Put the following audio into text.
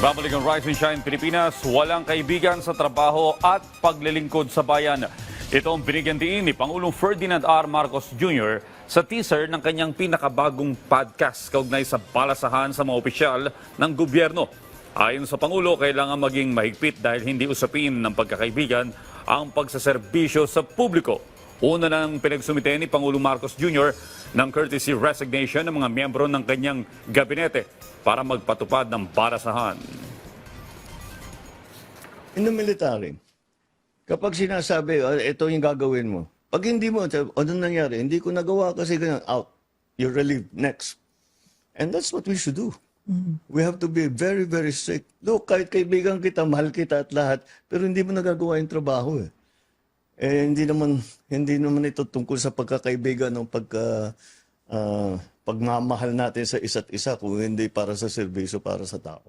Babalik ang Rise and Shine Pilipinas, walang kaibigan sa trabaho at paglilingkod sa bayan. Ito ang binigyan diin ni Pangulong Ferdinand R. Marcos Jr. sa teaser ng kanyang pinakabagong podcast kaugnay sa balasahan sa mga opisyal ng gobyerno. Ayon sa Pangulo, kailangan maging mahigpit dahil hindi usapin ng pagkakaibigan ang pagsaserbisyo sa publiko. Una nang pinagsumite ni Pangulong Marcos Jr. ng courtesy resignation ng mga miyembro ng kanyang gabinete para magpatupad ng balasahan. In the military, kapag sinasabi, ito yung gagawin mo, pag hindi mo, anong nangyari? Hindi ko nagawa kasi ganyan, out. You're relieved. Next. And that's what we should do. We have to be very, very strict. Look, kahit kaibigan kita, mahal kita at lahat, pero hindi mo nagagawa yung trabaho eh. Hindi naman ito tungkol sa pagkakaibigan o pagmamahal natin sa isa't isa kung hindi para sa serbisyo para sa tao.